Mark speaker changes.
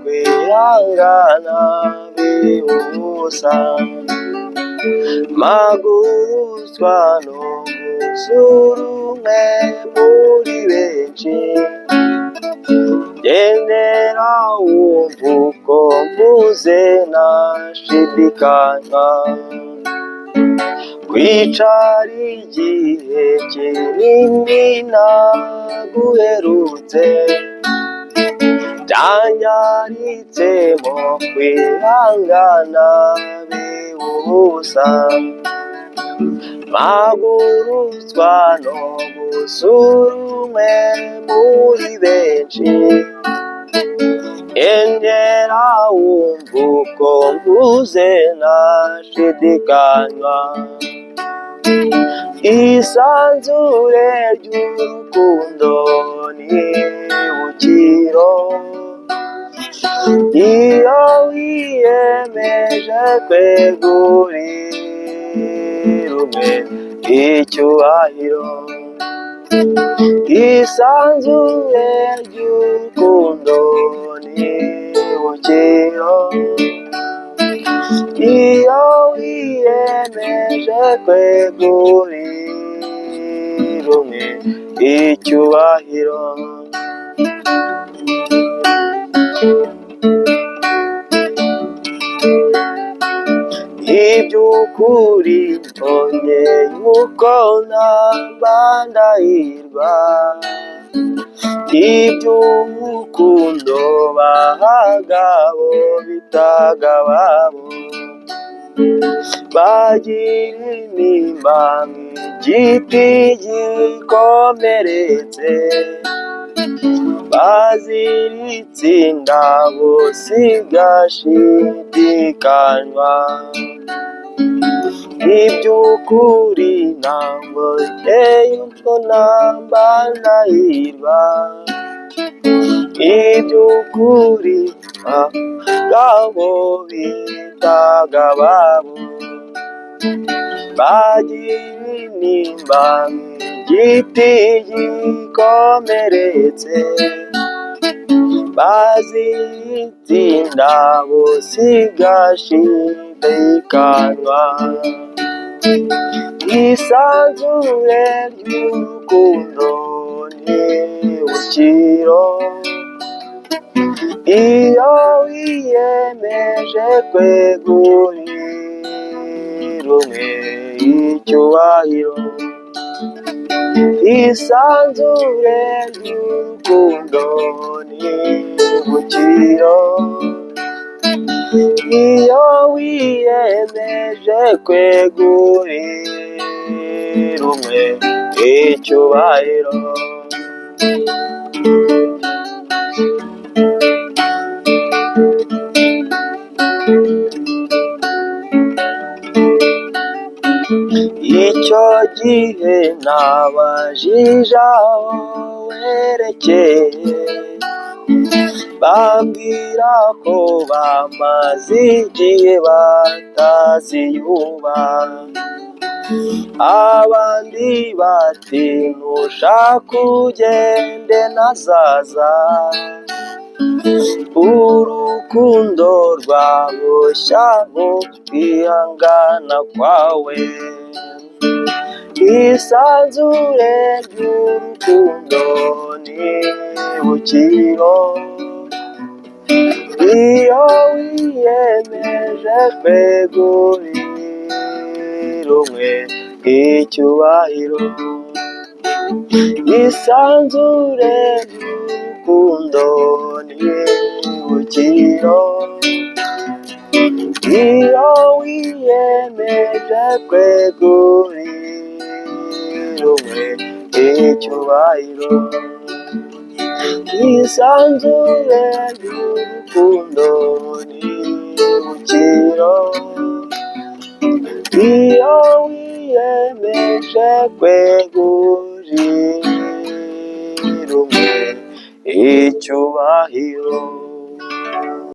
Speaker 1: kwihangana bibuza, maguruzwa no gusura umwe muri benshi, gendera wumva uko mvuze ntashidikanya, kwicara igihe kinini naguherutse, byanyanditsemo kwihangana bibuza, maguruzwa no gusura umwe muri benshi, gendera wumva uko mvuze ntashidikanya, isanzure ry'urukundo n'ibukiro, iyo wiyemeje kwegurira umwe icyubahiro, isanzure ry'urukundo n'ibukiro, iyo wiyemeje kwegurira umwe icyubahiro. Iby'ukuri mbonye yuko namba ndahirwa, iby'urukundo bahaga abo bitaga ababo, bagira intimba nk'igiti gikomeretse, baziritse indabo zigashidikanywa, iby'ukuri ntabwo yuko namba ndahirwa, iby'ukuri abo bitaga ababo, bagira intimba nk'igiti gikomeretse, baziritse indabo zigashidikanywa, isanzure ry'urukundo n'ibukiro, iyo wiyemeje kwegurira umwe icyubahiro, isanzure ry'urukundo n'ibukiro, iyo wiyemeje kwegurira umwe icyubahiro. Icyo gihe nabajije aho werekeye, bambwira ko bamaze igihe bataziyuba, abandi bati ntushaka ugende ntazaza, urukundo rwaboshya mu kwihangana kwawe, isanzure ry'urukundo n'ibukiro, iyo wiyemeje kwegurira umwe icyubahiro, isanzure ry'urukundo n'ibukiro, iyo wiyemeje kwegurira umwe icyubahiro, isanzure ry'urukundo n'ibukiro, iyo wiyemeje kwegurira umwe icyubahiro.